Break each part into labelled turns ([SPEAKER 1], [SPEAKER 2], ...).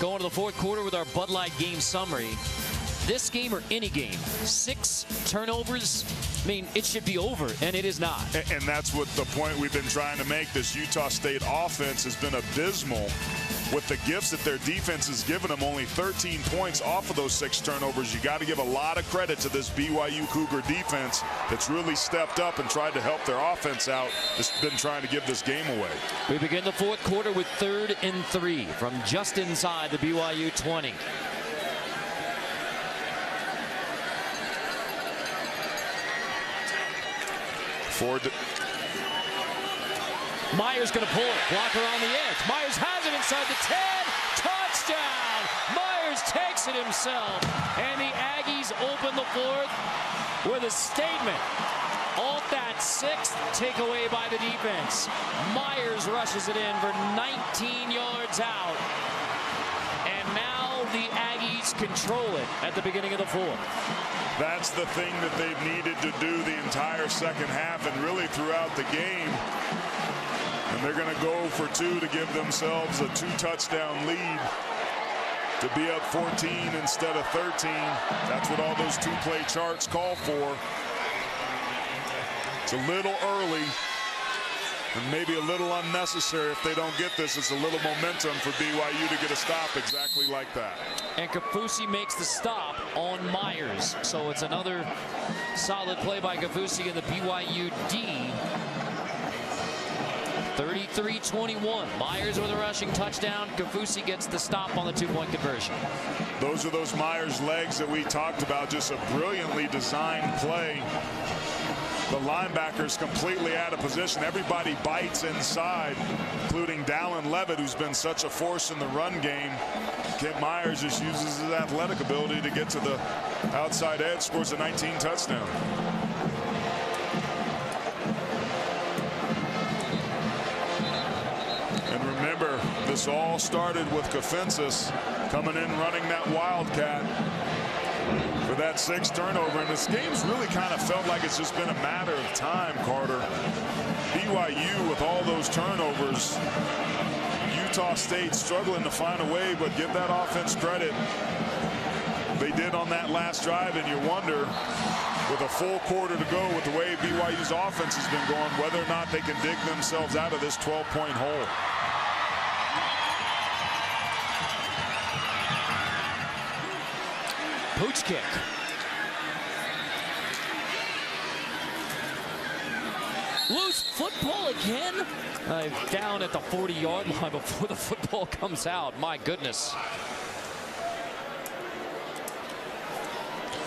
[SPEAKER 1] Going to the fourth quarter with our Bud Light game summary. This game or any game, 6 turnovers, I mean, it should be over, and it is not.
[SPEAKER 2] And that's what the point we've been trying to make. This Utah State offense has been abysmal with the gifts that their defense has given them. Only 13 points off of those 6 turnovers. You got to give a lot of credit to this BYU Cougar defense that's really stepped up and tried to help their offense out. That's been trying to give this game away.
[SPEAKER 1] We begin the fourth quarter with 3rd and 3 from just inside the BYU 20. Myers going to pull it. Blocker on the edge. Myers has it inside the 10. Touchdown! Myers takes it himself. And the Aggies open the fourth with a statement. Off that 6th takeaway by the defense. Myers rushes it in for 19 yards out. And now the Aggies control it at the beginning of the fourth.
[SPEAKER 2] That's the thing that they've needed to do the entire second half and really throughout the game. And they're going to go for 2 to give themselves a 2-touchdown lead to be up 14 instead of 13. That's what all those 2-play charts call for. It's a little early and maybe a little unnecessary. If they don't get this, it's a little momentum for BYU to get a stop exactly like that.
[SPEAKER 1] And Kafusi makes the stop on Myers. So it's another solid play by Kafusi and the BYU D. 33-21. Myers with a rushing touchdown. Kafusi gets the stop on the 2-point conversion.
[SPEAKER 2] Those are those Myers legs that we talked about. Just a brilliantly designed play. The linebackers completely out of position. Everybody bites inside, including Dallin Levitt, who's been such a force in the run game. Kent Myers just uses his athletic ability to get to the outside edge, scores a 19 touchdown. And remember, this all started with Kafensis coming in running that Wildcat for that 6th turnover. And this game's really kind of felt like it's just been a matter of time, Carter. BYU with all those turnovers. Utah State struggling to find a way, but give that offense credit. They did on that last drive, and you wonder, with a full quarter to go, with the way BYU's offense has been going, whether or not they can dig themselves out of this 12-point hole.
[SPEAKER 1] Pooch kick. Loose football again. Down at the 40-yard line before the football comes out. My goodness.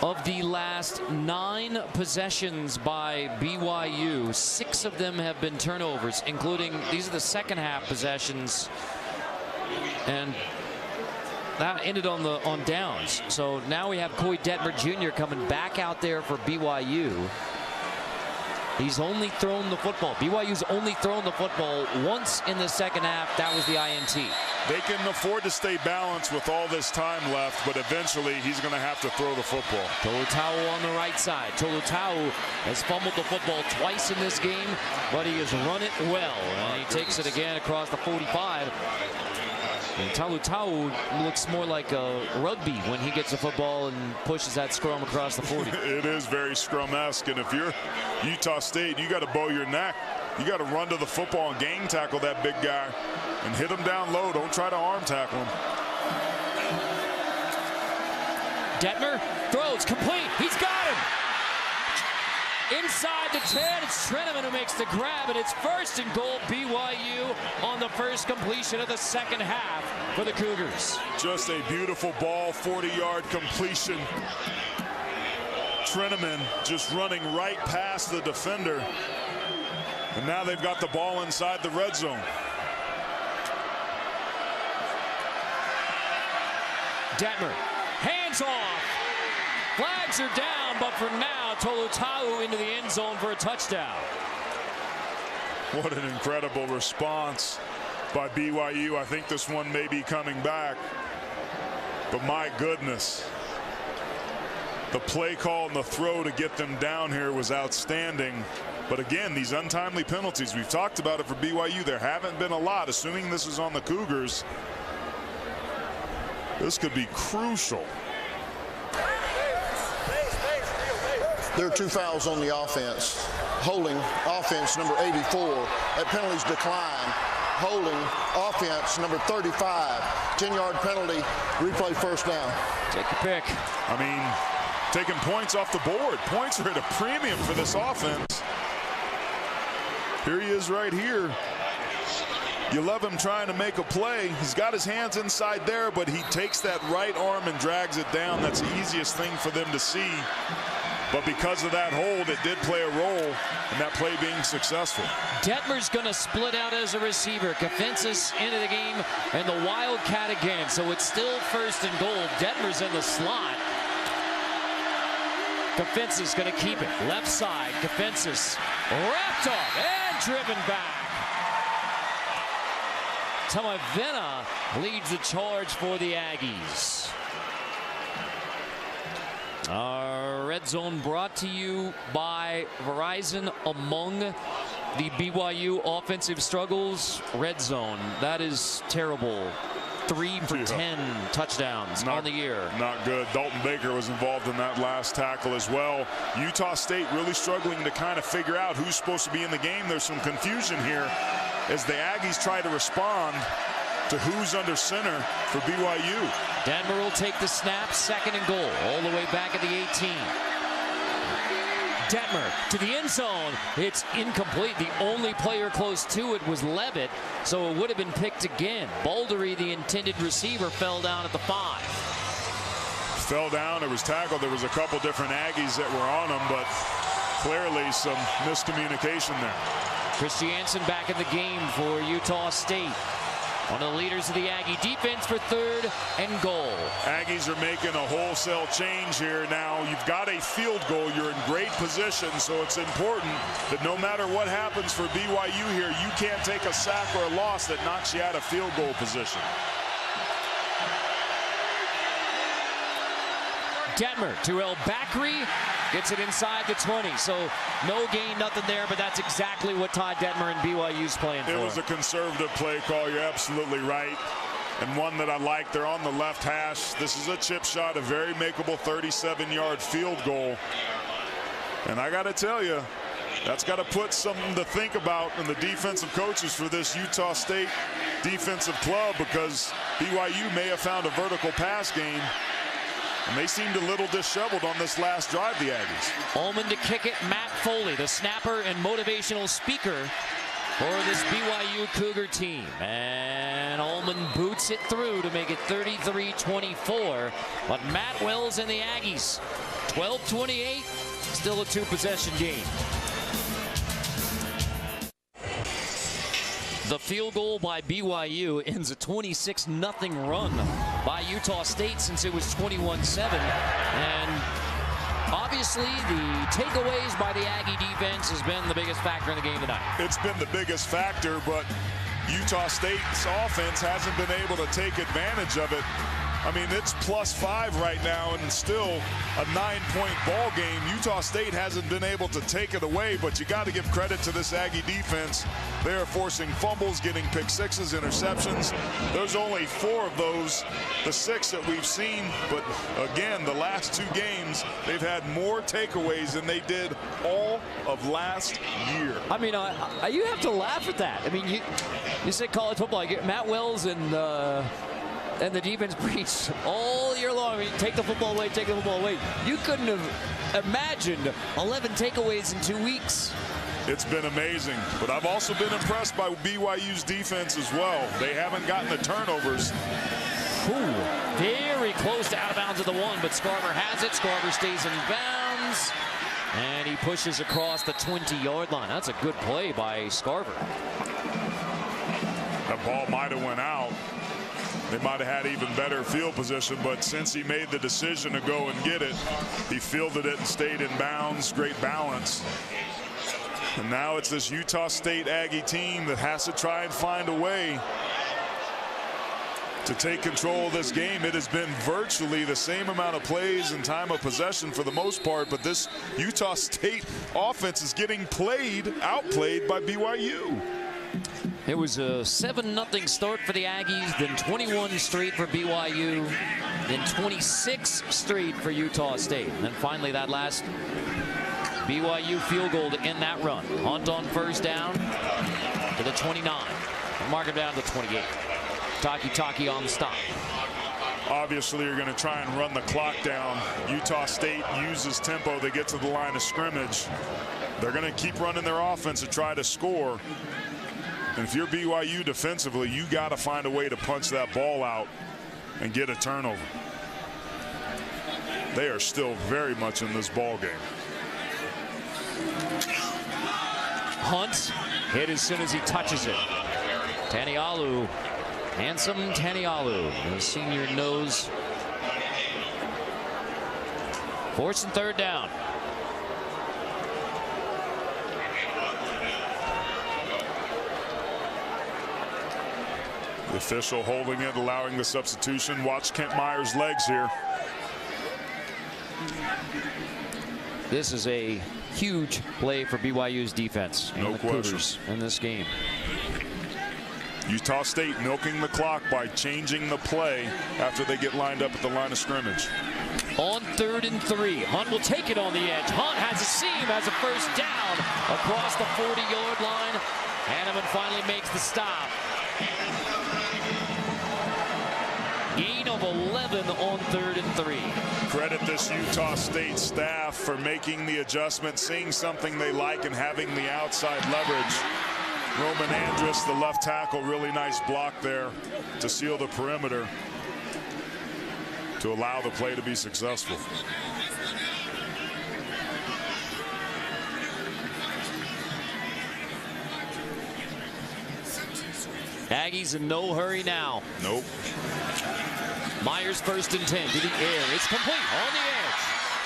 [SPEAKER 1] Of the last 9 possessions by BYU, 6 of them have been turnovers, including these are the second half possessions. And that ended on downs. So now we have Coy Detmer Jr. coming back out there for BYU. He's only thrown the football. BYU's only thrown the football once in the second half. That was the INT.
[SPEAKER 2] They can afford to stay balanced with all this time left, but eventually he's going to have to throw the football.
[SPEAKER 1] Tolutau on the right side. Tolutau has fumbled the football twice in this game, but he has run it well. And he takes it again across the 45. And Tolutau looks more like a rugby when he gets the football and pushes that scrum across the 40.
[SPEAKER 2] It is very scrum-esque, and if you're Utah State, you got to bow your neck. You got to run to the football and gang tackle that big guy and hit him down low. Don't try to arm tackle him.
[SPEAKER 1] Detmer throws complete. He's got him. Inside the 10, it's Treneman who makes the grab, and it's 1st and goal BYU on the first completion of the second half for the Cougars.
[SPEAKER 2] Just a beautiful ball, 40-yard completion. Treneman just running right past the defender. And now they've got the ball inside the red zone.
[SPEAKER 1] Detmer, hands off. Flags are down, but for now, Tolutau into the end zone for a touchdown.
[SPEAKER 2] What an incredible response by BYU. I think this one may be coming back. But my goodness, the play call and the throw to get them down here was outstanding. But again, these untimely penalties, we've talked about it for BYU. There haven't been a lot, assuming this is on the Cougars. This could be crucial.
[SPEAKER 3] There are 2 fouls on the offense. Holding, offense number 84. That penalties decline. Holding, offense number 35. 10-yard penalty, replay first down.
[SPEAKER 1] Take your pick.
[SPEAKER 2] I mean, taking points off the board. Points are at a premium for this offense. Here he is right here. You love him trying to make a play. He's got his hands inside there, but he takes that right arm and drags it down. That's the easiest thing for them to see. But because of that hold, it did play a role in that play being successful.
[SPEAKER 1] Detmer's going to split out as a receiver. Kafensis into the game, and the Wildcat again. So it's still first and goal. Detmer's in the slot. Kafensis going to keep it. Left side, Kafensis wrapped up and driven back. Tamavena leads the charge for the Aggies. Our Red Zone brought to you by Verizon. Among the BYU offensive struggles, Red Zone. That is terrible. 3 for 10 touchdowns on the year.
[SPEAKER 2] Not good. Dalton Baker was involved in that last tackle as well. Utah State really struggling to kind of figure out who's supposed to be in the game. There's some confusion here as the Aggies try to respond to who's under center for BYU.
[SPEAKER 1] Detmer will take the snap, second and goal, all the way back at the 18. Detmer to the end zone. It's incomplete. The only player close to it was Levitt, so it would have been picked again. Bouldery, the intended receiver, fell down at the 5.
[SPEAKER 2] Fell down. It was tackled. There was a couple different Aggies that were on him, but clearly some miscommunication there.
[SPEAKER 1] Christiansen back in the game for Utah State. One of the leaders of the Aggie defense for third and goal.
[SPEAKER 2] Aggies are making a wholesale change here now. You've got a field goal. You're in great position, so it's important that no matter what happens for BYU here, you can't take a sack or a loss that knocks you out of field goal position.
[SPEAKER 1] Detmer to El Bakri. Gets it inside the 20. So no gain, nothing there, but that's exactly what Todd Detmer and BYU's playing for.
[SPEAKER 2] It was a conservative play call. You're absolutely right. And one that I like. They're on the left hash. This is a chip shot, a very makeable 37-yard field goal. And I got to tell you, that's got to put something to think about in the defensive coaches for this Utah State defensive club, because BYU may have found a vertical pass game. And they seemed a little disheveled on this last drive, the Aggies.
[SPEAKER 1] Ullman to kick it. Matt Foley, the snapper and motivational speaker for this BYU Cougar team. And Ullman boots it through to make it 33-24. But Matt Wells and the Aggies, 12-28, still a 2-possession game. The field goal by BYU ends a 26-0 run by Utah State since it was 21-7. And obviously the takeaways by the Aggie defense has been the biggest factor in the game tonight.
[SPEAKER 2] It's been the biggest factor, but Utah State's offense hasn't been able to take advantage of it. I mean, it's +5 right now and still a 9-point ball game. Utah State hasn't been able to take it away, but you got to give credit to this Aggie defense. They are forcing fumbles, getting pick sixes, interceptions. There's only 4 of those, the 6 that we've seen. But again, the last 2 games, they've had more takeaways than they did all of last year.
[SPEAKER 1] I mean, you have to laugh at that. I mean, you said college football. Matt Wells and the defense preached all year long. I mean, take the football away, take the football away. You couldn't have imagined 11 takeaways in 2 weeks.
[SPEAKER 2] It's been amazing, but I've also been impressed by BYU's defense as well. They haven't gotten the turnovers.
[SPEAKER 1] Ooh, very close to out of bounds at the 1, but Scarver has it. Scarver stays in bounds, and he pushes across the 20-yard line. That's a good play by Scarver.
[SPEAKER 2] That ball might have went out. They might have had even better field position, but since he made the decision to go and get it, he fielded it and stayed in bounds. Great balance. And now it's this Utah State Aggie team that has to try and find a way to take control of this game. It has been virtually the same amount of plays and time of possession for the most part, but this Utah State offense is getting outplayed by BYU.
[SPEAKER 1] It was a 7-0 start for the Aggies, then 21 straight for BYU, then 26 straight for Utah State. And then finally that last BYU field goal to end that run. Hunt on first down to the 29. Mark it down to 28. Taki on the stop.
[SPEAKER 2] Obviously, you're going to try and run the clock down. Utah State uses tempo. They get to the line of scrimmage. They're going to keep running their offense to try to score. And if you're BYU defensively, you got to find a way to punch that ball out and get a turnover. They are still very much in this ball game.
[SPEAKER 1] Hunt hit as soon as he touches it. Tanialu, handsome Tanialu, the senior knows. 4th and 3rd down.
[SPEAKER 2] The official holding it, allowing the substitution. Watch Kent Myers' legs here.
[SPEAKER 1] This is a huge play for BYU's defense.
[SPEAKER 2] No question.
[SPEAKER 1] Cougars in this game.
[SPEAKER 2] Utah State milking the clock by changing the play after they get lined up at the line of scrimmage.
[SPEAKER 1] On 3rd and 3, Hunt will take it on the edge. Hunt has a seam, has a first down across the 40-yard line. Hanneman finally makes the stop. Gain of 11 on 3rd and 3.
[SPEAKER 2] Credit this Utah State staff for making the adjustment, seeing something they like and having the outside leverage. Roman Andrus, the left tackle, really nice block there to seal the perimeter to allow the play to be successful.
[SPEAKER 1] Aggies in no hurry now.
[SPEAKER 2] Nope.
[SPEAKER 1] Myers 1st and 10 to the air. It's complete on the edge.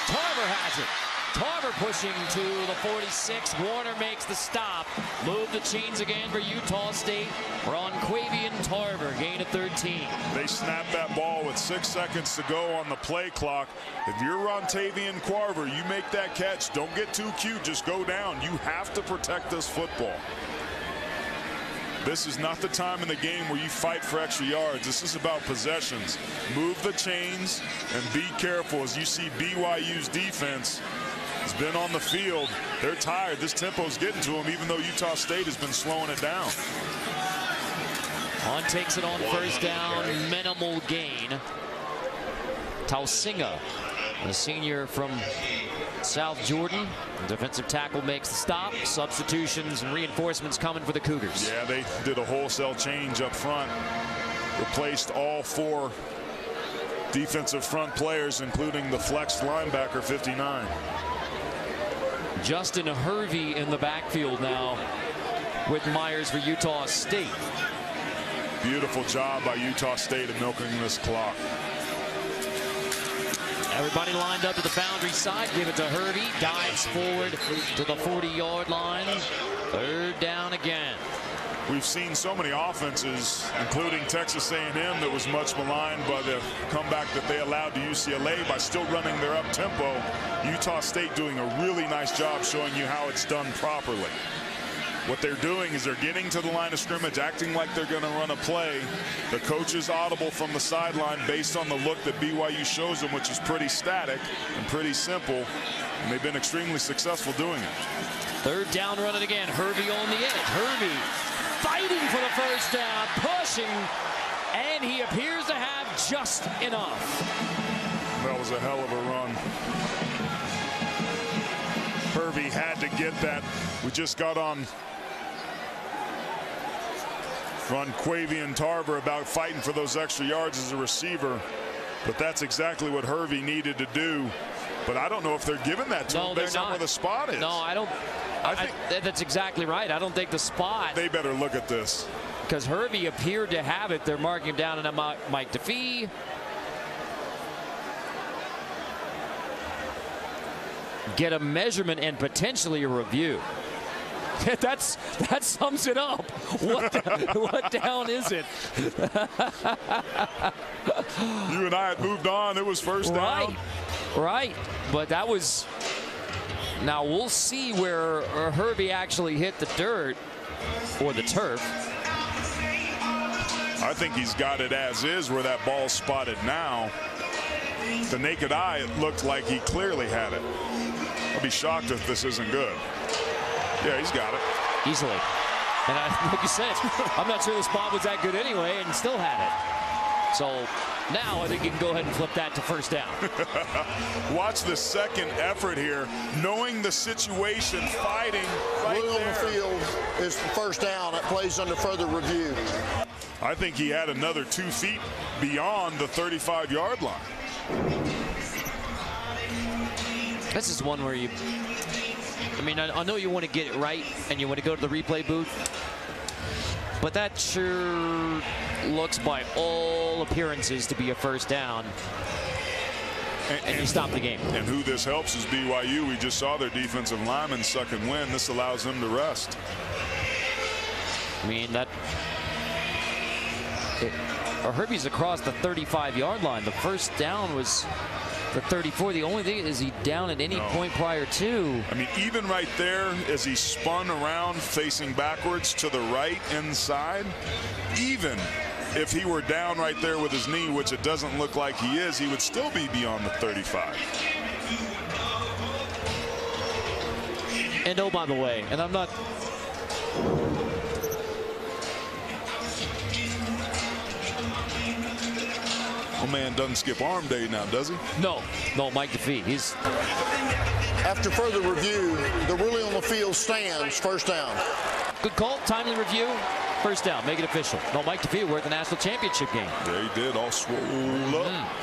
[SPEAKER 1] Tarver has it. Tarver pushing to the 46. Warner makes the stop. Move the chains again for Utah State. Ronquavian Tarver, gain of 13.
[SPEAKER 2] They snap that ball with 6 seconds to go on the play clock. If you're Rontavian Carver, you make that catch. Don't get too cute. Just go down. You have to protect this football. This is not the time in the game where you fight for extra yards. This is about possessions. Move the chains and be careful as you see BYU's defense has been on the field. They're tired. This tempo is getting to them, even though Utah State has been slowing it down.
[SPEAKER 1] Hunt takes it on first down. Minimal gain. Tausinga, the senior from South Jordan. The defensive tackle makes the stop. Substitutions and reinforcements coming for the Cougars.
[SPEAKER 2] Yeah, they did a wholesale change up front. Replaced all 4 defensive front players, including the flex linebacker 59.
[SPEAKER 1] Justin Hervey in the backfield now with Myers for Utah State.
[SPEAKER 2] Beautiful job by Utah State of milking this clock.
[SPEAKER 1] Everybody lined up to the boundary side. Give it to Hervey. Dives forward to the 40-yard line. 3rd down again.
[SPEAKER 2] We've seen so many offenses, including Texas A&M, that was much maligned by the comeback that they allowed to UCLA by still running their up-tempo. Utah State doing a really nice job showing you how it's done properly. What they're doing is they're getting to the line of scrimmage, acting like they're going to run a play. The coach is audible from the sideline based on the look that BYU shows them, which is pretty static and pretty simple. And they've been extremely successful doing it.
[SPEAKER 1] 3rd down running again. Hervey on the edge. Hervey fighting for the first down, pushing, and he appears to have just enough.
[SPEAKER 2] That was a hell of a run. Hervey had to get that. We just got on Ronquavian Tarver about fighting for those extra yards as a receiver, but that's exactly what Hervey needed to do. But I don't know if they're giving that to him based on where the spot is.
[SPEAKER 1] No, I don't. I think that's exactly right. I don't think the spot.
[SPEAKER 2] They better look at this.
[SPEAKER 1] Because Hervey appeared to have it. They're marking him down and Mike DeFee. Get a measurement and potentially a review. That sums it up. What down is it?
[SPEAKER 2] You and I had moved on. It was first down.
[SPEAKER 1] Right. But that was. Now we'll see where Hervey actually hit the dirt or the turf.
[SPEAKER 2] I think he's got it as is where that ball's spotted now. The naked eye, it looked like he clearly had it. I'll be shocked if this isn't good. Yeah, he's got it.
[SPEAKER 1] Easily. And like you said, I'm not sure the spot was that good anyway and still had it. So now I think you can go ahead and flip that to first down.
[SPEAKER 2] Watch the second effort here, knowing the situation, fighting right
[SPEAKER 3] Blue on the
[SPEAKER 2] there.
[SPEAKER 3] field is first down. It plays under further review.
[SPEAKER 2] I think he had another 2 feet beyond the 35-yard line.
[SPEAKER 1] This is one where I know you want to get it right and you want to go to the replay booth, but that sure looks by all appearances to be a first down. And you stop the game.
[SPEAKER 2] And who this helps is BYU. We just saw their defensive lineman suck and win. This allows them to rest.
[SPEAKER 1] Herbie's across the 35-yard line. The first down was the 34. The only thing is he down at any point prior to.
[SPEAKER 2] Even right there as he spun around facing backwards to the right inside, even if he were down right there with his knee, which it doesn't look like he is, he would still be beyond the 35.
[SPEAKER 1] And oh, by the way, and I'm not.
[SPEAKER 2] Oh man, doesn't skip arm day now, does he?
[SPEAKER 1] No, Mike DeFee. He's.
[SPEAKER 3] After further review, the ruling on the field stands. First down.
[SPEAKER 1] Good call. Timely review. First down. Make it official. No, Mike DeFee were at the national championship game.
[SPEAKER 2] Yeah, he did. All swole up.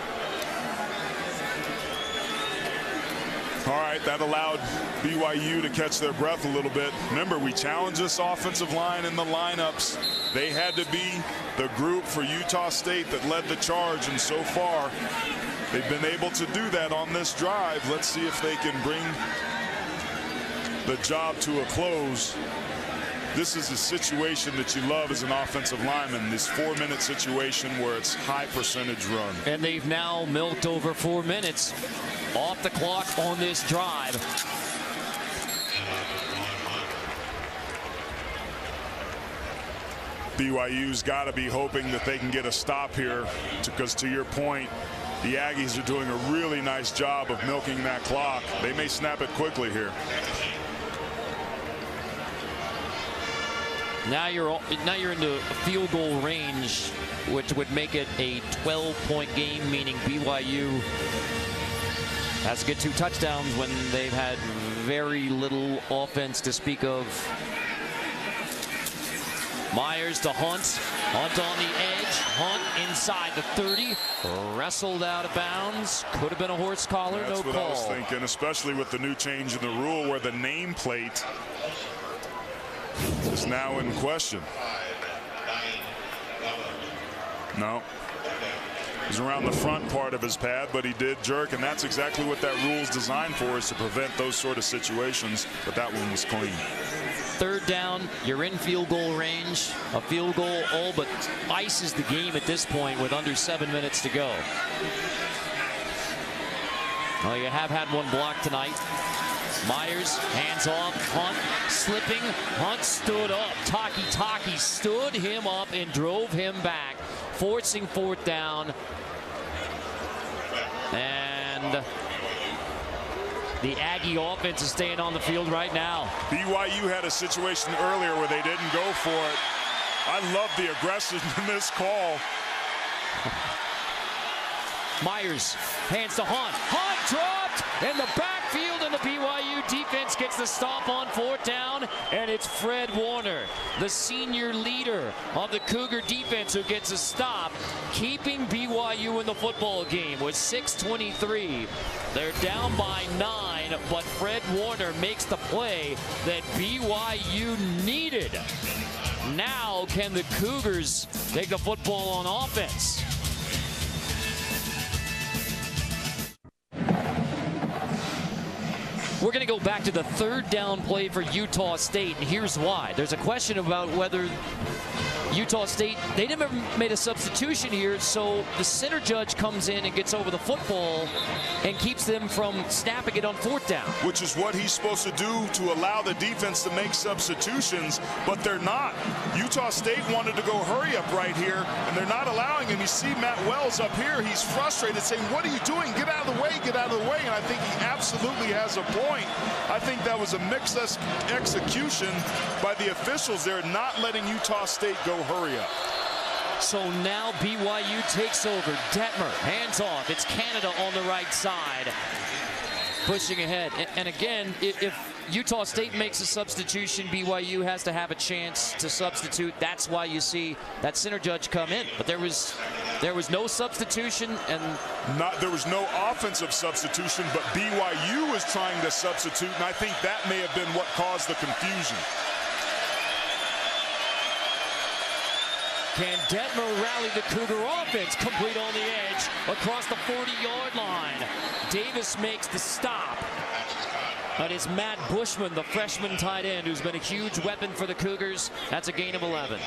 [SPEAKER 2] All right, that allowed BYU to catch their breath a little bit. Remember, we challenged this offensive line in the lineups. They had to be the group for Utah State that led the charge, and so far, they've been able to do that on this drive. Let's see if they can bring the job to a close. This is a situation that you love as an offensive lineman, this 4-minute situation where it's high percentage run.
[SPEAKER 1] And they've now milked over 4 minutes off the clock on this drive.
[SPEAKER 2] BYU's got to be hoping that they can get a stop here, because to your point, the Aggies are doing a really nice job of milking that clock. They may snap it quickly here.
[SPEAKER 1] Now you're into field goal range, which would make it a 12-point game, meaning BYU has to get 2 touchdowns when they've had very little offense to speak of. Myers to Hunt. Hunt on the edge. Hunt inside the 30. Wrestled out of bounds. Could have been a horse collar.
[SPEAKER 2] That's
[SPEAKER 1] no
[SPEAKER 2] what
[SPEAKER 1] call.
[SPEAKER 2] I was thinking, especially with the new change in the rule where the nameplate is now in question. No. He's around the front part of his pad, but he did jerk, and that's exactly what that rule is designed for, is to prevent those sort of situations, but that one was clean.
[SPEAKER 1] Third down, you're in field goal range. A field goal all but ices the game at this point with under 7 minutes to go. Well, you have had one block tonight. Myers, hands off, Hunt slipping. Hunt stood up. Taki stood him up and drove him back, forcing 4th down. And the Aggie offense is staying on the field right now.
[SPEAKER 2] BYU had a situation earlier where they didn't go for it. I love the aggression in this call.
[SPEAKER 1] Myers, hands to Hunt. Hunt dropped in the backfield, and the BYU defense gets the stop on 4th down, and it's Fred Warner, the senior leader of the Cougar defense, who gets a stop, keeping BYU in the football game with 6:23. They're down by 9, but Fred Warner makes the play that BYU needed. Now can the Cougars take the football on offense? We're going to go back to the 3rd down play for Utah State, and here's why. There's a question about whether Utah State, they never made a substitution here, so the center judge comes in and gets over the football and keeps them from snapping it on 4th down.
[SPEAKER 2] Which is what he's supposed to do to allow the defense to make substitutions, but they're not. Utah State wanted to go hurry up right here, and they're not allowing him. You see Matt Wells up here. He's frustrated, saying, what are you doing? Get out of the way, get out of the way. And I think he absolutely has a point. I think that was a mixed execution by the officials there, not letting Utah State go hurry up.
[SPEAKER 1] So now BYU takes over. Detmer, hands off. It's Canada on the right side, pushing ahead. And again, if Utah State makes a substitution, BYU has to have a chance to substitute. That's why you see that center judge come in. But there was no substitution, and
[SPEAKER 2] there was no offensive substitution, but BYU was trying to substitute, and I think that may have been what caused the confusion.
[SPEAKER 1] Can Detmer rally the Cougar offense? Complete on the edge across the 40-yard line. Davis makes the stop. But it's Matt Bushman, the freshman tight end, who's been a huge weapon for the Cougars. That's a gain of 11.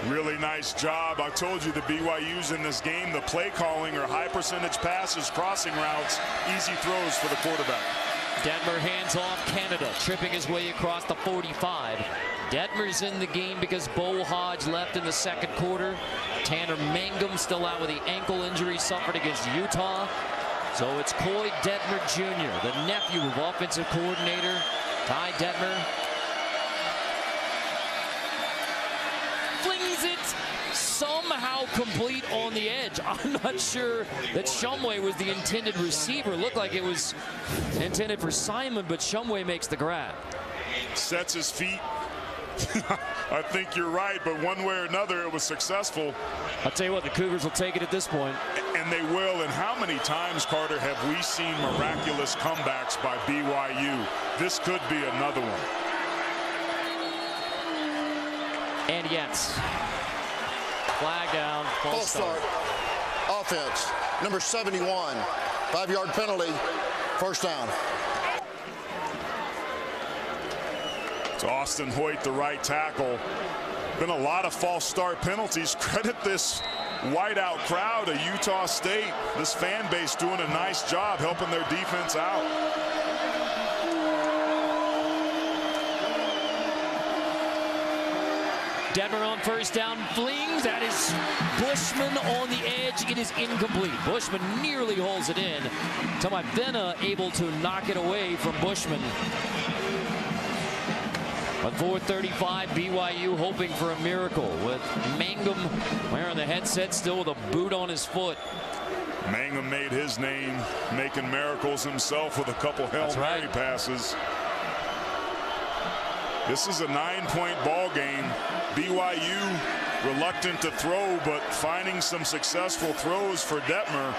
[SPEAKER 2] Really nice job. I told you the BYU's in this game. The play calling are high percentage passes, crossing routes, easy throws for the quarterback.
[SPEAKER 1] Detmer hands off. Canada tripping his way across the 45. Detmer's in the game because Bo Hodge left in the 2nd quarter. Tanner Mangum still out with the ankle injury suffered against Utah. So it's Coy Detmer Jr., the nephew of offensive coordinator Ty Detmer. Flings it somehow complete on the edge. I'm not sure that Shumway was the intended receiver. Looked like it was intended for Simon, but Shumway makes the grab.
[SPEAKER 2] Sets his feet. I think you're right, but one way or another, it was successful.
[SPEAKER 1] I'll tell you what, the Cougars will take it at this point.
[SPEAKER 2] And they will. And how many times, Carter, have we seen miraculous comebacks by BYU? This could be another one.
[SPEAKER 1] And yet, flag down, false start.
[SPEAKER 3] Offense, number 71, 5-yard penalty, 1st down.
[SPEAKER 2] It's Austin Hoyt, the right tackle. Been a lot of false start penalties. Credit this whiteout crowd of Utah State. This fan base doing a nice job helping their defense out.
[SPEAKER 1] Detmer on 1st down, flings. That is Bushman on the edge. It is incomplete. Bushman nearly holds it in. Venna able to knock it away from Bushman. On 4:35, BYU hoping for a miracle with Mangum wearing the headset, still with a boot on his foot.
[SPEAKER 2] Mangum made his name making miracles himself with a couple Hail Mary passes. This is a 9-point ball game. BYU reluctant to throw, but finding some successful throws for Detmer.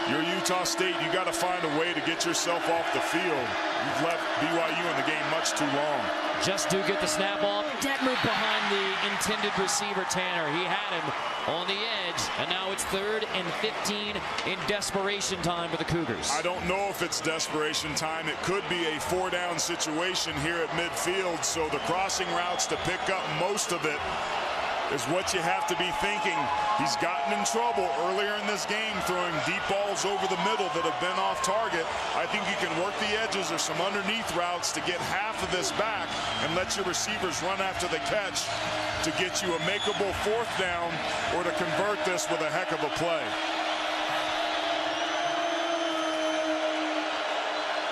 [SPEAKER 2] You're Utah State. You got to find a way to get yourself off the field. You've left BYU in the game much too long.
[SPEAKER 1] Just do get the snap off. Detmer behind the intended receiver, Tanner. He had him on the edge, and now it's 3rd and 15 in desperation time for the Cougars.
[SPEAKER 2] I don't know if it's desperation time. It could be a 4-down situation here at midfield, so the crossing routes to pick up most of it is what you have to be thinking. He's gotten in trouble earlier in this game throwing deep balls over the middle that have been off target. I think you can work the edges or some underneath routes to get half of this back and let your receivers run after the catch to get you a makeable 4th down or to convert this with a heck of a play.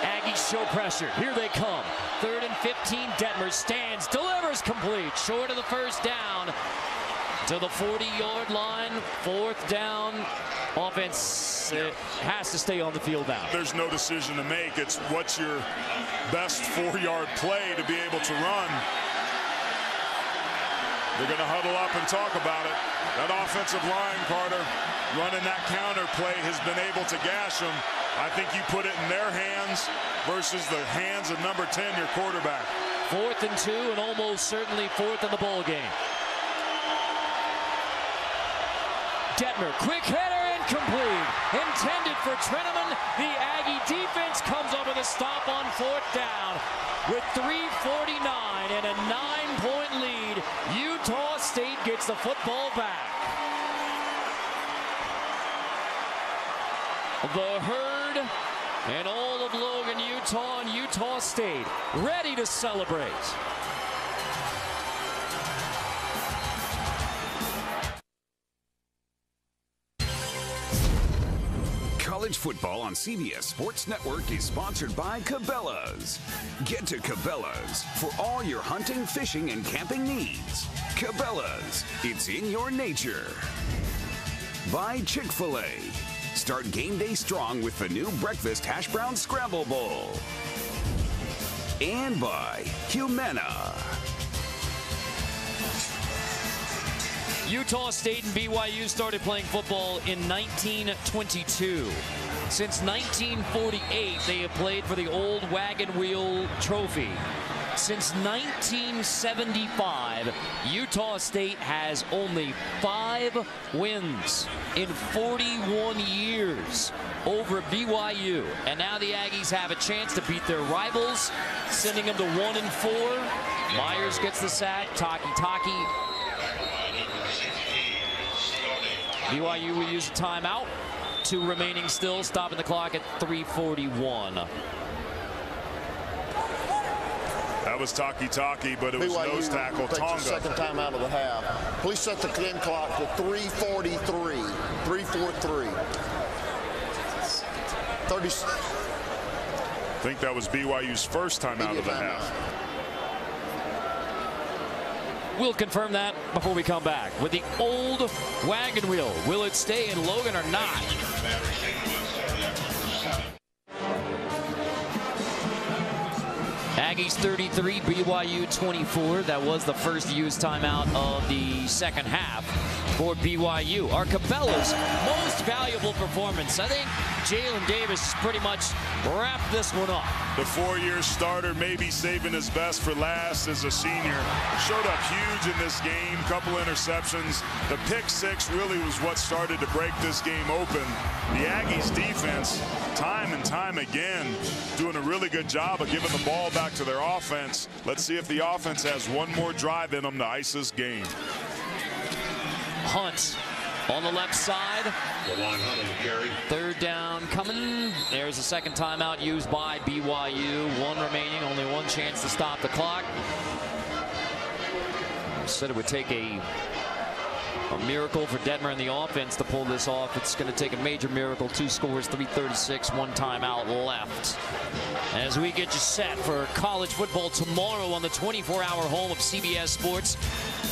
[SPEAKER 1] Aggies show pressure. Here they come. 3rd and 15. Detmer stands, delivers complete. Short of the 1st down to the 40-yard line. 4th down. Offense has to stay on the field now.
[SPEAKER 2] There's no decision to make. It's what's your best 4-yard play to be able to run. They're going to huddle up and talk about it. That offensive line, Carter, running that counter play has been able to gash them. I think you put it in their hands versus the hands of number 10, your quarterback.
[SPEAKER 1] 4th and 2, and almost certainly 4th in the ball game. Detmer, quick header, incomplete. Intended for Treneman. The Aggie defense comes over the stop on 4th down. with 3:49 and a 9-point lead. Utah State gets the football back. The Herd and all of Logan, Utah, and Utah State ready to celebrate.
[SPEAKER 4] College football on CBS Sports Network is sponsored by Cabela's. Get to Cabela's for all your hunting, fishing, and camping needs. Cabela's, it's in your nature. By Chick-fil-A. Start game day strong with the new breakfast hash brown scramble bowl. And by Humana.
[SPEAKER 1] Utah State and BYU started playing football in 1922. Since 1948, they have played for the old Wagon Wheel Trophy. Since 1975, Utah State has only 5 wins in 41 years over BYU. And now the Aggies have a chance to beat their rivals, sending them to 1-4. Myers gets the sack. Taki. BYU will use a timeout. 2 remaining still, stopping the clock at 3:41.
[SPEAKER 2] That was Taki, but it was
[SPEAKER 3] BYU
[SPEAKER 2] nose tackle
[SPEAKER 3] takes
[SPEAKER 2] Tonga.
[SPEAKER 3] the second time out of the half. Please set the game clock to 3:43. 3:43. 30.
[SPEAKER 2] I think that was BYU's first time out of the half.
[SPEAKER 1] We'll confirm that before we come back with the old Wagon Wheel. Will it stay in Logan or not? Aggies 33, BYU 24. That was the first used timeout of the second half for BYU. Our Cabela's most valuable performance. I think Jalen Davis pretty much wrapped this one up.
[SPEAKER 2] The 4-year starter, maybe saving his best for last as a senior. Showed up huge in this game, couple interceptions. The pick 6 really was what started to break this game open. The Aggies defense, time and time again, doing a really good job of giving the ball back to their offense. Let's see if the offense has one more drive in them to ice this game.
[SPEAKER 1] Hunt on the left side. Third down coming. There's a second timeout used by BYU. 1 remaining, only 1 chance to stop the clock. Said it would take a miracle for Detmer and the offense to pull this off. It's going to take a major miracle. 2 scores, 3:36, 1 timeout left. As we get you set for college football tomorrow on the 24-hour home of CBS Sports.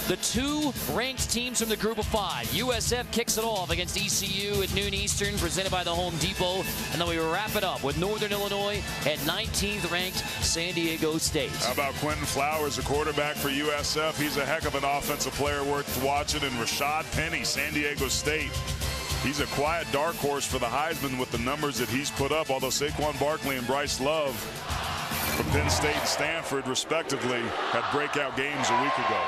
[SPEAKER 1] The 2 ranked teams from the group of 5. USF kicks it off against ECU at noon Eastern, presented by the Home Depot. And then we wrap it up with Northern Illinois at 19th ranked San Diego State.
[SPEAKER 2] How about Quentin Flowers, a quarterback for USF? He's a heck of an offensive player worth watching. And Rashad Penny, San Diego State. He's a quiet dark horse for the Heisman with the numbers that he's put up, although Saquon Barkley and Bryce Love from Penn State and Stanford, respectively, had breakout games a week ago.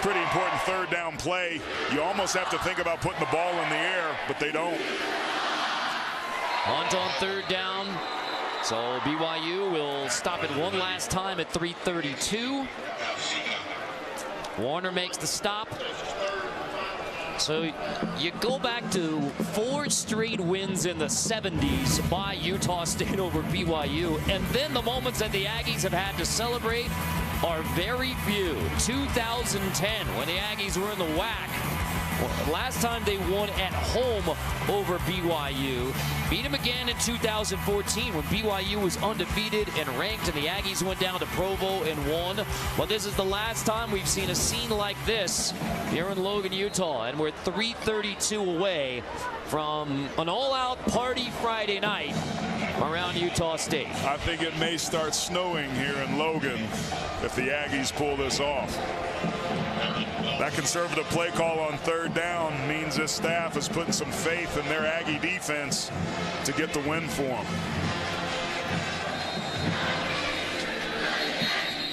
[SPEAKER 2] Pretty important third down play. You almost have to think about putting the ball in the air, but they don't.
[SPEAKER 1] Hunt on third down. So BYU will stop it one last time at 3:32. Warner makes the stop. So you go back to 4 straight wins in the 70s by Utah State over BYU, and then the moments that the Aggies have had to celebrate are very few. 2010, when the Aggies were in the WAC. Last time they won at home over BYU. Beat them again in 2014 when BYU was undefeated and ranked, and the Aggies went down to Provo and won. But this is the last time we've seen a scene like this here in Logan, Utah, and we're 3:32 away from an all-out party Friday night around Utah State.
[SPEAKER 2] I think it may start snowing here in Logan if the Aggies pull this off. That conservative play call on third down means this staff is putting some faith in their Aggie defense to get the win for them.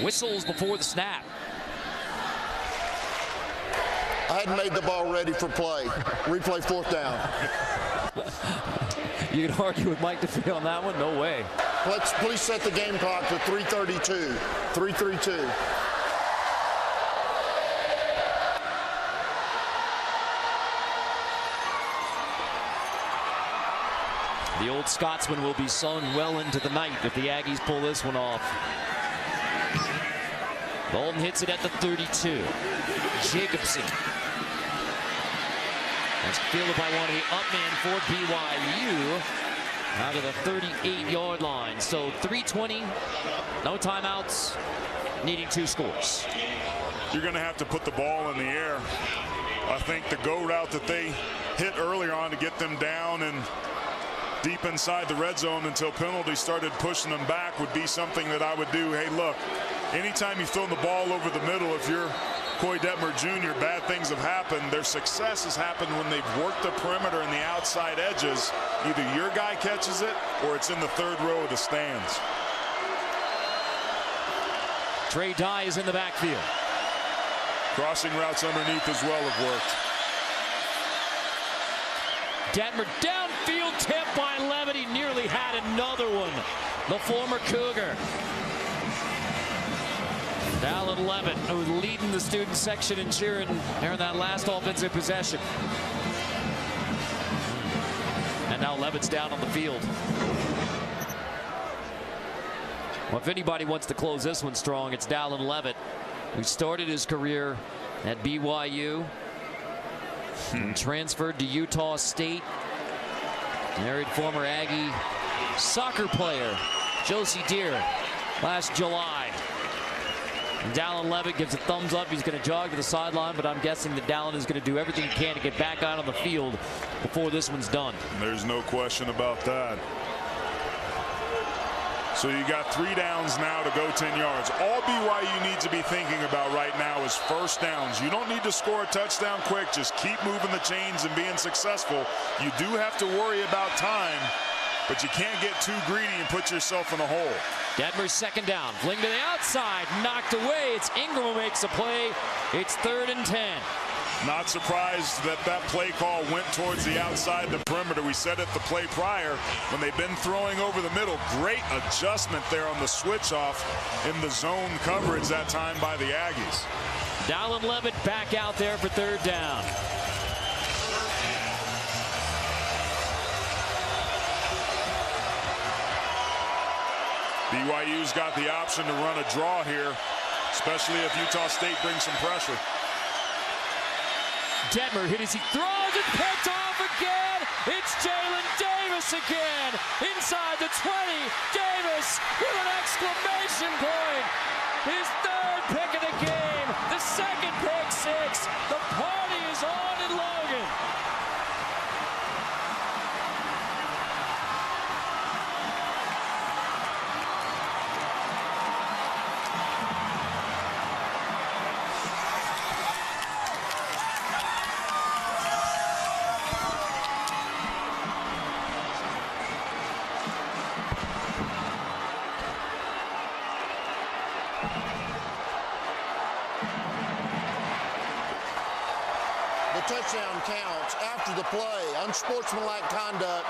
[SPEAKER 1] Whistles before the snap.
[SPEAKER 3] I hadn't made the ball ready for play. Replay 4th down.
[SPEAKER 1] You can argue with Mike DeFeo on that one? No way.
[SPEAKER 3] Please set the game clock to 3:32. 3:32.
[SPEAKER 1] The old Scotsman will be sung well into the night if the Aggies pull this one off. Bolton hits it at the 32. Jacobson. That's fielded by one of the upmen for BYU. Out of the 38-yard line. So 3:20, no timeouts, needing 2 scores.
[SPEAKER 2] You're going to have to put the ball in the air. I think the go route that they hit earlier on to get them down and deep inside the red zone until penalty started pushing them back would be something that I would do. Hey, look, anytime you throw the ball over the middle, if you're Coy Detmer Jr., bad things have happened. Their success has happened when they've worked the perimeter and the outside edges. Either your guy catches it or it's in the 3rd row of the stands.
[SPEAKER 1] Trey Dye is in the backfield.
[SPEAKER 2] Crossing routes underneath as well have worked.
[SPEAKER 1] Detmer downfield, tipped by Levitt. He nearly had another one. The former Cougar. Dallin Levitt, who was leading the student section in cheering during that last offensive possession. And now Levitt's down on the field. Well, if anybody wants to close this one strong, it's Dallin Levitt, who started his career at BYU and transferred to Utah State. Married former Aggie soccer player Josie Deere last July. And Dallin Levitt gives a thumbs up. He's going to jog to the sideline, but I'm guessing that Dallin is going to do everything he can to get back out on the field before this one's done.
[SPEAKER 2] There's no question about that. So you got 3 downs now to go 10 yards. All BYU needs to be thinking about right now is first downs. You don't need to score a touchdown quick. Just keep moving the chains and being successful. You do have to worry about time, but you can't get too greedy and put yourself in a hole.
[SPEAKER 1] Detmer's 2nd down. Fling to the outside. Knocked away. It's Ingram who makes a play. It's 3rd and 10.
[SPEAKER 2] Not surprised that that play call went towards the outside the perimeter. We said it the play prior when they've been throwing over the middle. Great adjustment there on the switch off in the zone coverage that time by the Aggies.
[SPEAKER 1] Dallin Levitt back out there for 3rd down.
[SPEAKER 2] BYU's got the option to run a draw here, especially if Utah State brings some pressure.
[SPEAKER 1] Detmer hit as he throws it, picked off again. It's Jalen Davis again. Inside the 20, Davis with an exclamation point. His 3rd pick of the game, the 2nd pick 6. The party is on in Logan.
[SPEAKER 3] Touchdown counts after the play. Unsportsmanlike conduct.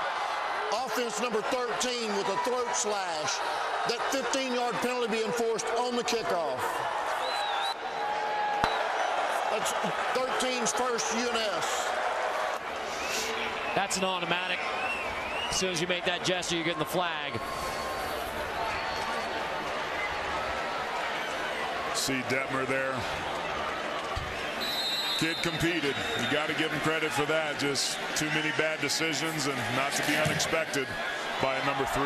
[SPEAKER 3] Offense number 13 with a throat slash. That 15-yard penalty be enforced on the kickoff. That's 13's first UNS.
[SPEAKER 1] That's an automatic. As soon as you make that gesture, you're getting the flag.
[SPEAKER 2] See Detmer there. Kid competed. You got to give him credit for that. Just too many bad decisions and not to be unexpected by a number 3.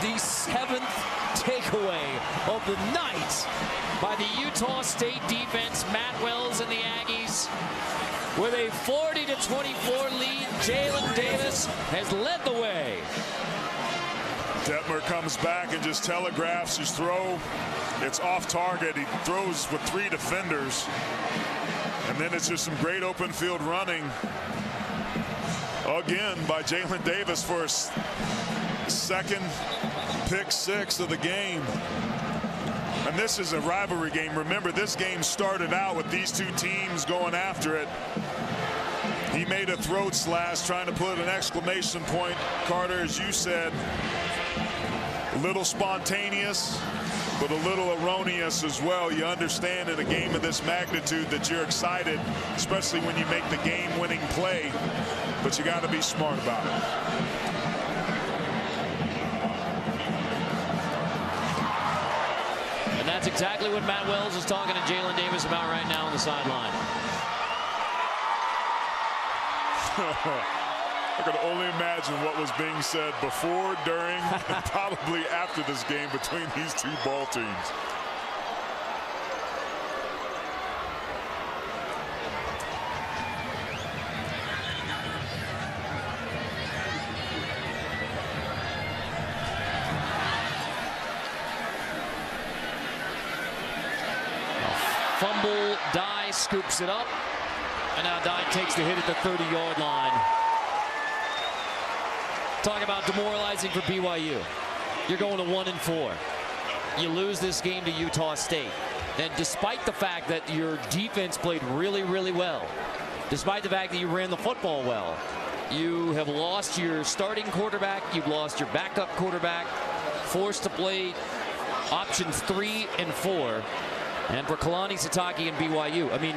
[SPEAKER 1] The 7th takeaway of the night by the Utah State defense. Matt Wells and the Aggies with a 40-24 lead. Jalen Davis has led the way.
[SPEAKER 2] Detmer comes back and just telegraphs his throw. It's off target. He throws with 3 defenders. And then it's just some great open field running. Again by Jalen Davis for his 2nd pick 6 of the game. And this is a rivalry game. Remember, this game started out with these 2 teams going after it. He made a throat slash, trying to put an exclamation point. Carter, as you said, a little spontaneous, but a little erroneous as well. You understand in a game of this magnitude that you're excited, especially when you make the game-winning play, but you got to be smart about it.
[SPEAKER 1] And that's exactly what Matt Wells is talking to Jalen Davis about right now on the sideline.
[SPEAKER 2] I could only imagine what was being said before, during, and probably after this game between these two ball teams.
[SPEAKER 1] Fumble, Dye scoops it up, and now Dye takes the hit at the 30-yard line. Talk about demoralizing for BYU. You're going to 1-4. You lose this game to Utah State. And despite the fact that your defense played really, really well, despite the fact that you ran the football well, you have lost your starting quarterback, you've lost your backup quarterback, forced to play options 3 and 4. And for Kalani Sitake and BYU, I mean,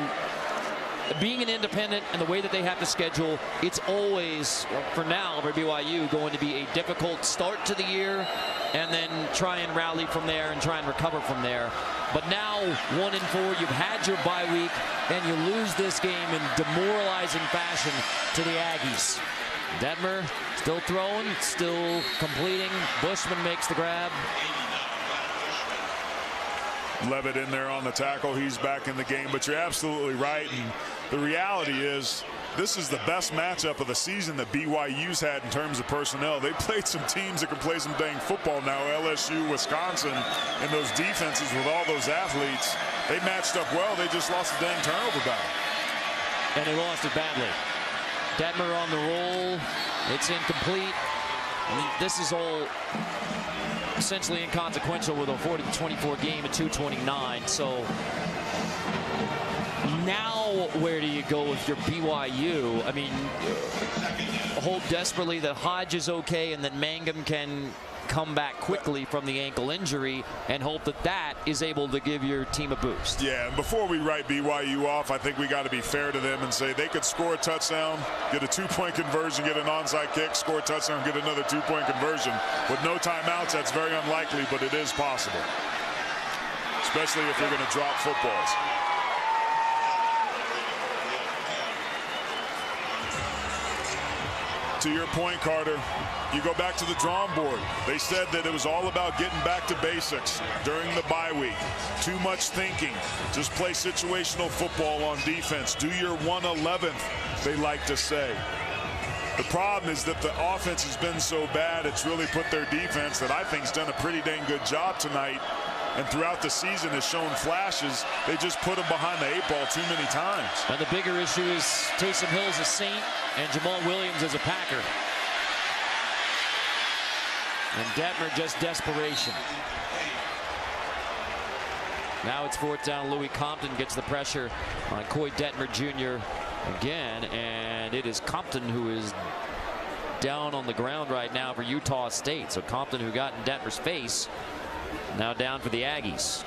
[SPEAKER 1] being an independent and the way that they have to schedule, it's always, for now, for BYU, going to be a difficult start to the year and then try and rally from there and try and recover from there. But now, 1-4, you've had your bye week, and you lose this game in demoralizing fashion to the Aggies. Detmer still throwing, still completing. Bushman makes the grab.
[SPEAKER 2] Levitt in there on the tackle. He's back in the game. But you're absolutely right. And the reality is, this is the best matchup of the season that BYU's had in terms of personnel. They played some teams that can play some dang football now. LSU, Wisconsin, and those defenses with all those athletes. They matched up well. They just lost the dang turnover battle.
[SPEAKER 1] And they lost it badly. Detmer on the roll. It's incomplete. I mean, this is all essentially inconsequential with a 40-24 game at 2:29. So now where do you go if you're BYU? I mean, hope desperately that Hodge is okay and that Mangum can come back quickly from the ankle injury and hope that that is able to give your team a boost.
[SPEAKER 2] Yeah, and before we write BYU off, I think we got to be fair to them and say they could score a touchdown, get a 2-point conversion, get an onside kick, score a touchdown, get another 2-point conversion. With no timeouts, that's very unlikely, but it is possible, especially if you're going to drop footballs. To your point, Carter, you go back to the drawing board. They said that it was all about getting back to basics during the bye week. Too much thinking. Just play situational football on defense. Do your 1/11th, they like to say. The problem is that the offense has been so bad, it's really put their defense, that I think has done a pretty dang good job tonight, and throughout the season has shown flashes. They just put them behind the 8 ball too many times.
[SPEAKER 1] And the bigger issue is Taysom Hill's a Saint and Jamal Williams is a Packer. And Detmer just desperation. Now it's 4th down. Louis Compton gets the pressure on Coy Detmer Jr. again, and it is Compton who is down on the ground right now for Utah State. So Compton, who got in Detmer's face, now down for the Aggies.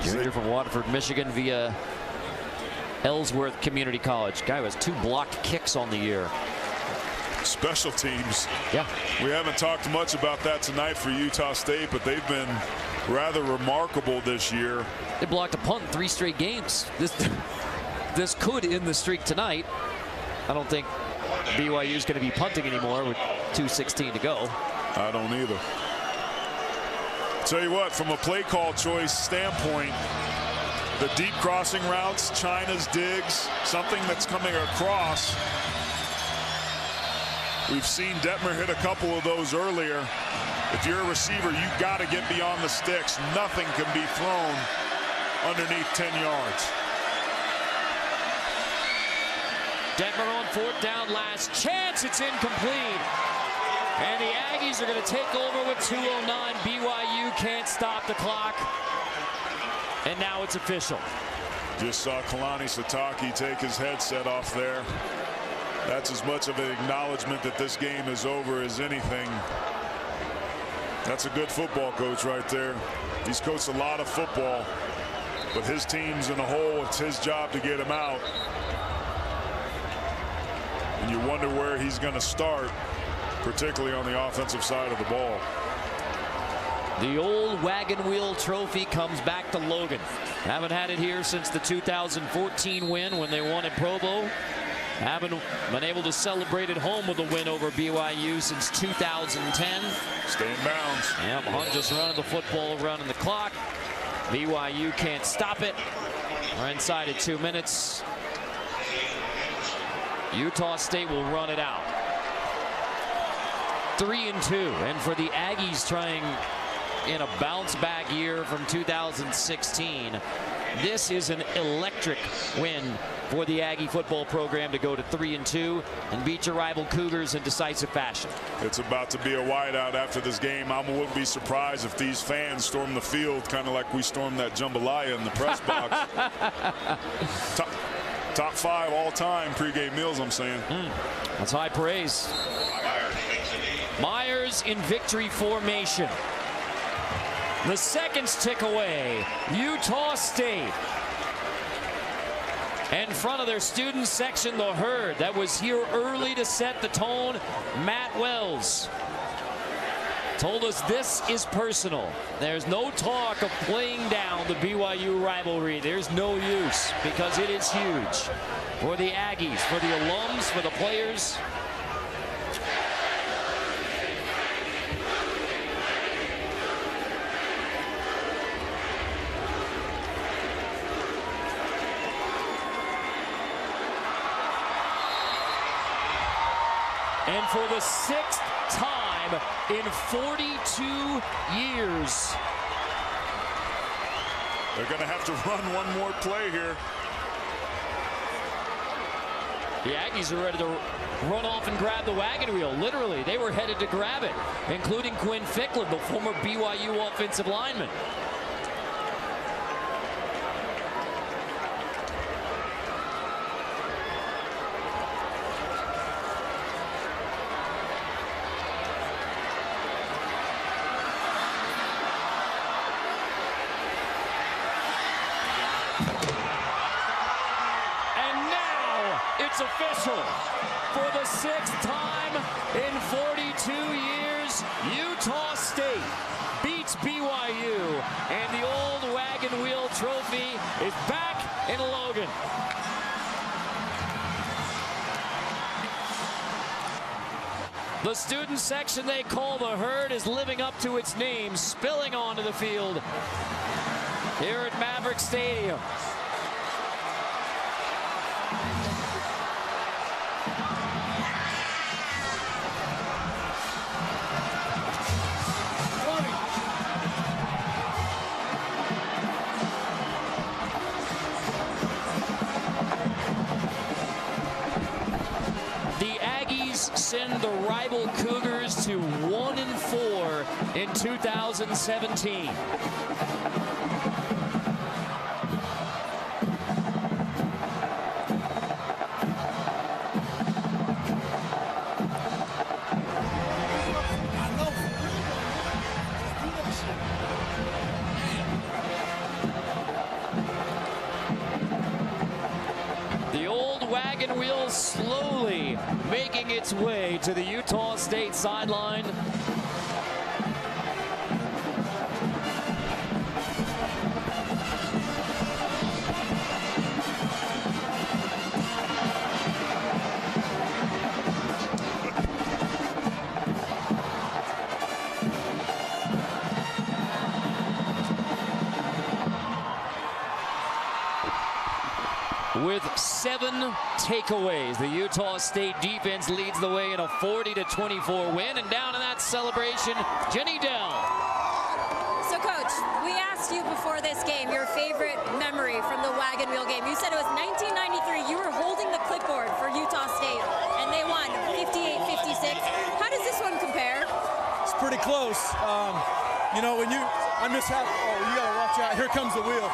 [SPEAKER 1] Junior from Waterford, Michigan, via Ellsworth Community College. Guy who has 2 blocked kicks on the year.
[SPEAKER 2] Special teams.
[SPEAKER 1] Yeah.
[SPEAKER 2] We haven't talked much about that tonight for Utah State, but they've been rather remarkable this year.
[SPEAKER 1] They blocked a punt in 3 straight games. This could end the streak tonight. I don't think BYU is going to be punting anymore with 2:16 to go.
[SPEAKER 2] I don't either. Tell you what, from a play call choice standpoint, the deep crossing routes, China's digs, something that's coming across. We've seen Detmer hit a couple of those earlier. If you're a receiver, you've got to get beyond the sticks. Nothing can be thrown underneath 10 yards.
[SPEAKER 1] Detmer on 4th down, last chance. It's incomplete. And the Aggies are going to take over with 2:09. BYU can't stop the clock. And now it's official.
[SPEAKER 2] Just saw Kalani Sitake take his headset off there. That's as much of an acknowledgement that this game is over as anything. That's a good football coach right there. He's coached a lot of football, but his teams in a whole, it's his job to get him out. And you wonder where he's going to start, particularly on the offensive side of the ball.
[SPEAKER 1] The old wagon wheel trophy comes back to Logan. Haven't had it here since the 2014 win when they won at Provo. Haven't been able to celebrate at home with a win over BYU since 2010.
[SPEAKER 2] Stay in bounds.
[SPEAKER 1] Yep, Hunt just running the football, running the clock. BYU can't stop it. We're inside at 2 minutes. Utah State will run it out. 3-2, and for the Aggies trying in a bounce back year from 2016, this is an electric win for the Aggie football program to go to 3-2 and beat your rival Cougars in decisive fashion.
[SPEAKER 2] It's about to be a whiteout after this game. I wouldn't be surprised if these fans storm the field kind of like we stormed that jambalaya in the press box. Top 5 all-time pregame meals, I'm saying.
[SPEAKER 1] That's high praise. Myers in victory formation. The seconds tick away. Utah State. In front of their student section, the herd that was here early to set the tone. Matt Wells told us this is personal. There's no talk of playing down the BYU rivalry. There's no use because it is huge for the Aggies, for the alums, for the players. And for the 6th time in 42 years.
[SPEAKER 2] They're going to have to run one more play here.
[SPEAKER 1] The Aggies are ready to run off and grab the wagon wheel. Literally, they were headed to grab it, including Quinn Ficklin, the former BYU offensive lineman. It's official. For the 6th time in 42 years, Utah State beats BYU, and the old wagon wheel trophy is back in Logan. The student section they call the herd is living up to its name, spilling onto the field here at Maverick Stadium. Send the rival Cougars to 1-4 in 2017. The old wagon wheel slowly making its way to the Utah State sideline. With 7 takeaways, the Utah State defense leads the way in a 40-24 win. And down in that celebration, Jenny Dell.
[SPEAKER 5] So, Coach, we asked you before this game your favorite memory from the wagon wheel game. You said it was 1993. You were holding the clipboard for Utah State, and they won 58-56. How does this one compare?
[SPEAKER 6] pretty close. You know, when I'm just happy. Oh, you got to watch out. Here comes the wheel.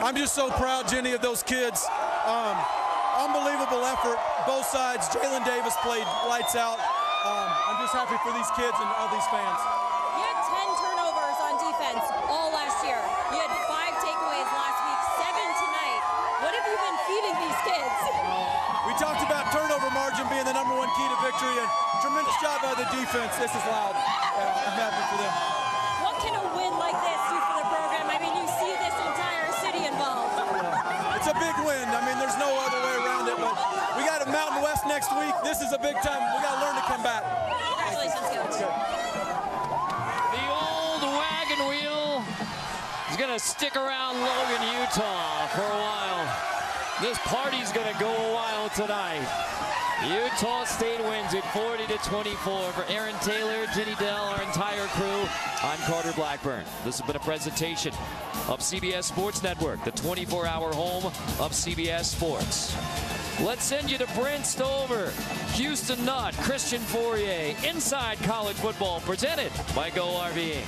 [SPEAKER 6] I'm just so proud, Jenny, of those kids. Unbelievable effort, both sides. Jalen Davis played lights out. I'm just happy for these kids and all these fans.
[SPEAKER 5] You had 10 turnovers on defense all last year. You had 5 takeaways last week, 7 tonight. What have you been feeding these kids?
[SPEAKER 6] We talked about turnover margin being the #1 key to victory, and tremendous job by the defense. This is loud. I'm happy for them.
[SPEAKER 5] What can a win like this do for the program? I mean, you see this entire city involved.
[SPEAKER 6] It's a big win. I mean, there's no other way around it, but we got a Mountain West next week. This is a big time. We got to learn to come back.
[SPEAKER 5] Congratulations, Coach.
[SPEAKER 1] The old wagon wheel is going to stick around Logan, Utah for a while. This party's going to go a while tonight. Utah State wins it 40-24. For Aaron Taylor, Ginny Dell, our entire crew, I'm Carter Blackburn. This has been a presentation of CBS Sports Network, the 24-hour home of CBS Sports. Let's send you to Brent Stover, Houston Nutt, Christian Fourier, Inside College Football, presented by Go RVing.